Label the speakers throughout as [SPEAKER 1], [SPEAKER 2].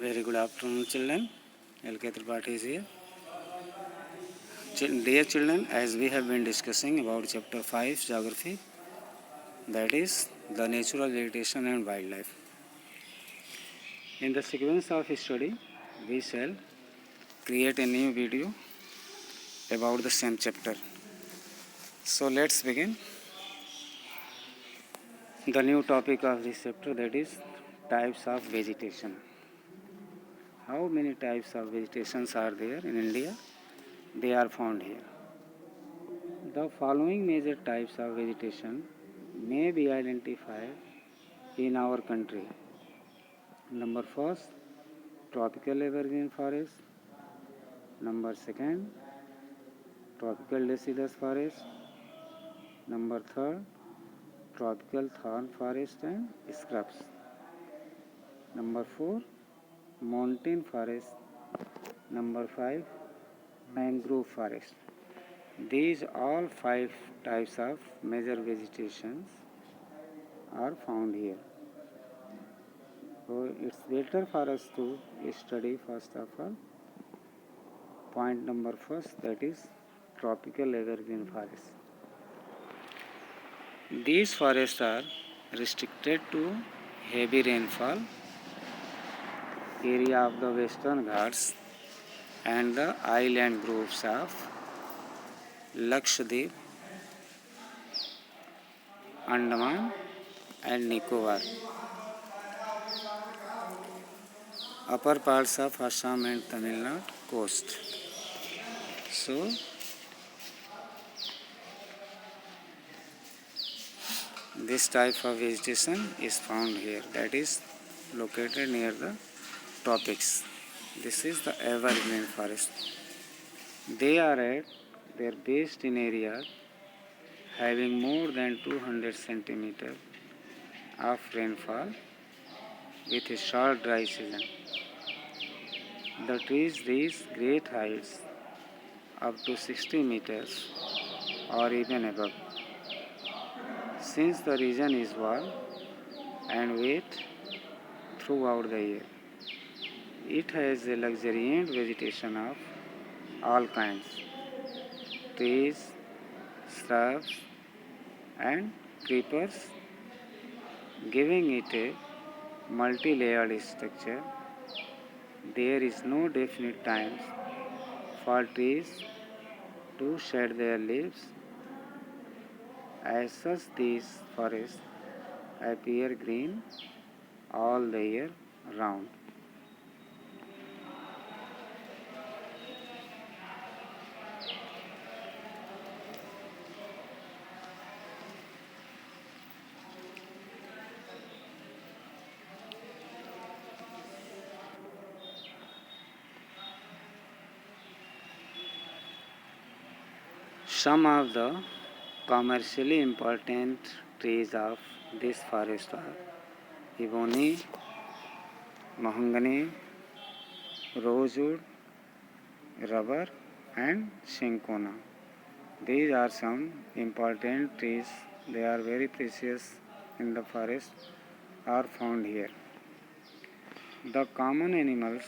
[SPEAKER 1] Very good afternoon, children. LK Tripathi is here. Dear children, as we have been discussing about chapter 5, geography, that is the natural vegetation and wildlife. In the sequence of study, we shall create a new video about the same chapter. So let's begin. The new topic of this chapter, that is types of vegetation. How many types of vegetations are there in India? They are found here. The following major types of vegetation may be identified in our country. Number first, tropical evergreen forest. Number second, tropical deciduous forest. Number third, tropical thorn forest and scrubs. Number four, mountain forest. Number five, mangrove forest. These all 5 types of major vegetations are found here. So it's better for us to study first of all point number first, that is tropical evergreen forest. These forests are restricted to heavy rainfall area of the Western Ghats and the island groups of Lakshadweep, Andaman and Nicobar, upper parts of Assam and Tamil Nadu coast. So this type of vegetation is found here, that is located near the tropics. This is the evergreen forest. They are at their best in areas having more than 200 centimeters of rainfall with a short dry season. The trees reach great heights up to 60 meters or even above. Since the region is warm and wet throughout the year, it has a luxuriant vegetation of all kinds, trees, shrubs and creepers, giving it a multi-layered structure. There is no definite time for trees to shed their leaves. As such, these forests appear green all the year round. Some of the commercially important trees of this forest are ebony, mahogany, rosewood, rubber and cinchona. These are some important trees. They are very precious in the forest, are found here. The common animals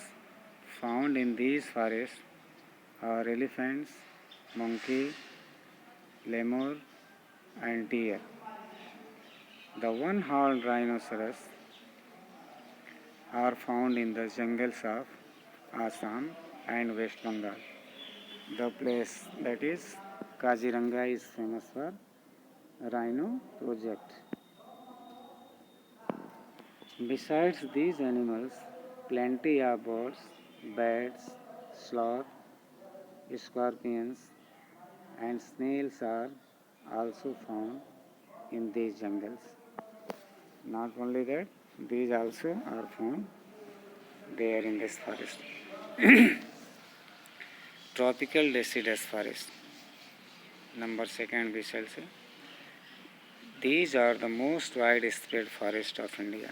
[SPEAKER 1] found in these forests are elephants, monkey, lemur and deer. The one-horned rhinoceros are found in the jungles of Assam and West Bengal. The place, that is Kaziranga, is famous for rhino project. Besides these animals, plenty of birds, bats, sloth, scorpions and snails are also found in these jungles. Not only that, these also are found there in this forest. Tropical deciduous forest. Number second, we shall say. These are the most widespread forest of India.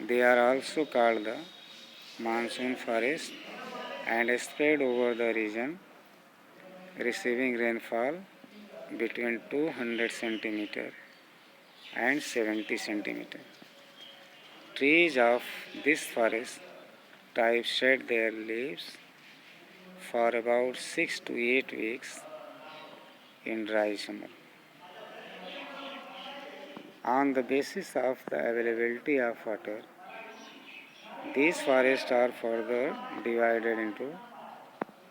[SPEAKER 1] They are also called the monsoon forest and spread over the region, receiving rainfall between 200 centimeter and 70 centimeter. Trees of this forest type shed their leaves for about 6 to 8 weeks in dry summer. On the basis of the availability of water, these forests are further divided into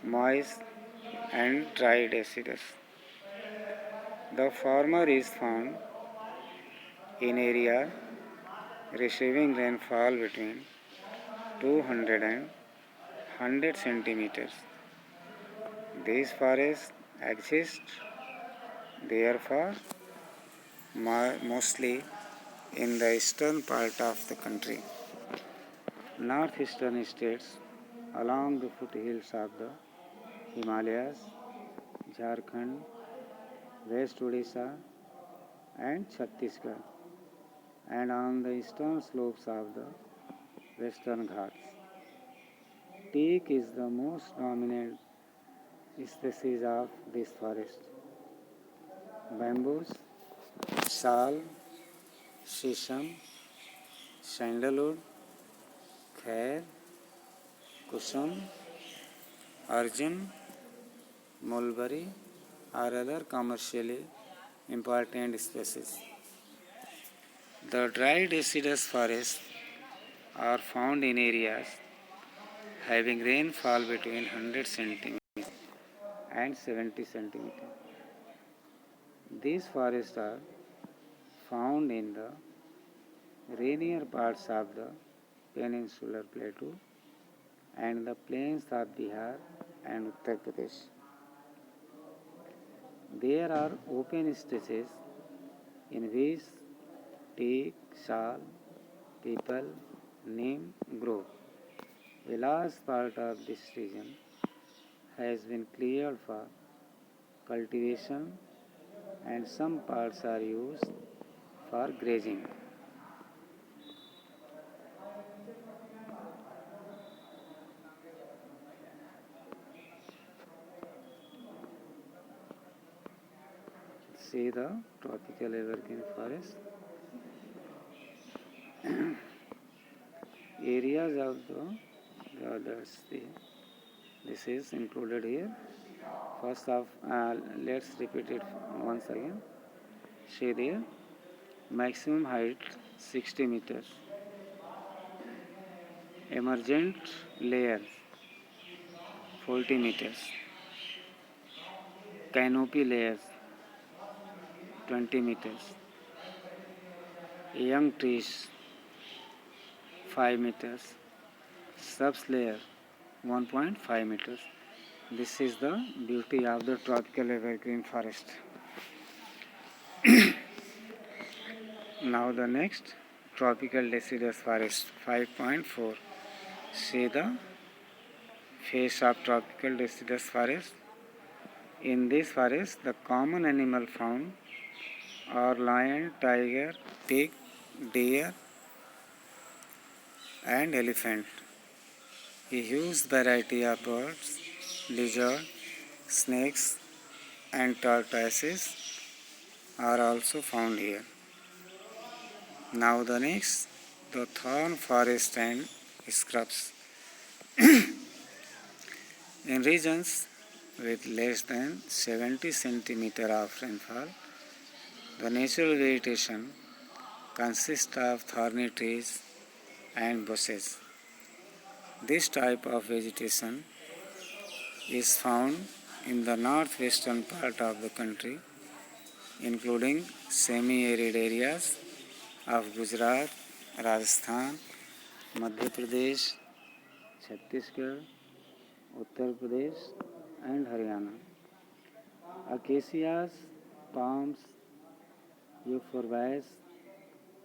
[SPEAKER 1] moist and dry deciduous. The former is found in area receiving rainfall between 200 and 100 centimeters. These forests exist therefore mostly in the eastern part of the country. Northeastern states along the foothills of the Himalayas, Jharkhand, West Odisha and Chhattisgarh, and on the eastern slopes of the Western Ghats. Teak is the most dominant species of this forest. Bamboos, sal, sisam, sandalwood, khair, kusum, arjun, mulberry are other commercially important species. The dry deciduous forests are found in areas having rainfall between 100 cm and 70 cm. These forests are found in the rainier parts of the peninsular plateau and the plains of Bihar and Uttar Pradesh. There are open stretches in which teak, sal, peepal, neem grow. A large part of this region has been cleared for cultivation and some parts are used for grazing. See the tropical evergreen forest. Areas of the others. This is included here. First of, let's repeat it once again. See there, maximum height 60 meters, emergent layer 40 meters, canopy layers 20 meters, young trees 5 meters, shrubs layer 1.5 meters. This is the beauty of the tropical evergreen forest. Now the next, tropical deciduous forest 5.4. See the face of tropical deciduous forest. In this forest, the common animal found are lion, tiger, pig, deer and elephant. A huge variety of birds, lizards, snakes and tortoises are also found here. Now the next, the thorn forest and scrubs. In regions with less than 70 centimeters of rainfall, the natural vegetation consists of thorny trees and bushes. This type of vegetation is found in the northwestern part of the country, including semi-arid areas of Gujarat, Rajasthan, Madhya Pradesh, Chhattisgarh, Uttar Pradesh and Haryana. Acacias, palms, euphorbias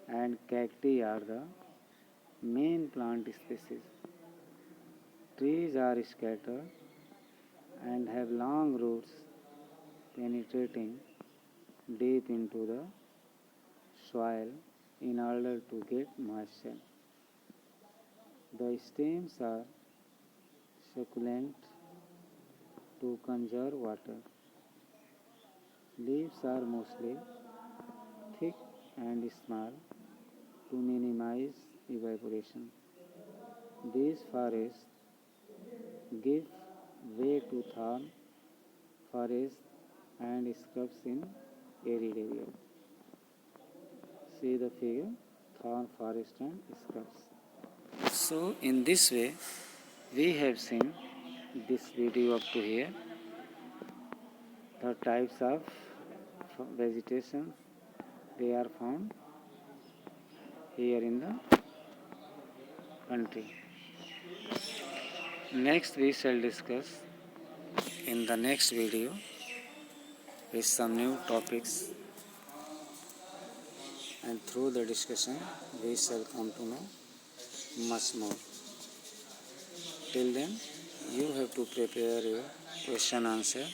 [SPEAKER 1] and cacti are the main plant species. Trees are scattered and have long roots penetrating deep into the soil in order to get moisture. The stems are succulent to conserve water. Leaves are mostly thick and small to minimize evaporation. these forests give way to thorn forests and scrubs in arid area. See the figure, thorn forest and scrubs. So in this way we have seen this video up to here, the types of vegetation they are found here in the country. Next we shall discuss in the next video with some new topics, and through the discussion we shall come to know much more. Till then you have to prepare your question answer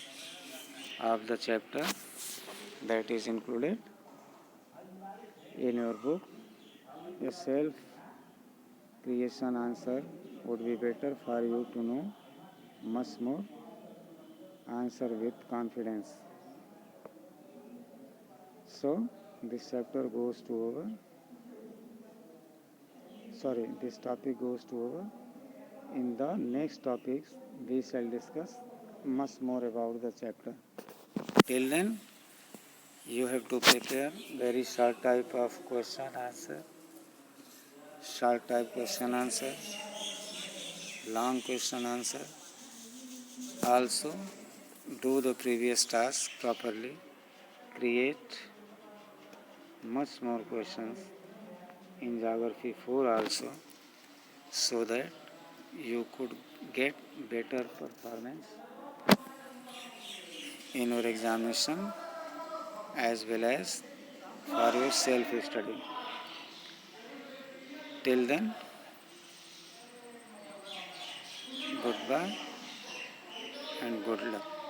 [SPEAKER 1] of the chapter that is included in your book. A self creation answer would be better for you to know much more answer with confidence. So this chapter goes to over. This topic goes to over. In the next topics we shall discuss much more about the chapter. Till then you have to prepare very short type of question answer, short type question answer, long question answer. Also do the previous task properly. Create much more questions in Geography 4 also, so that you could get better performance in your examination as well as for your self-study. Till then, goodbye and good luck.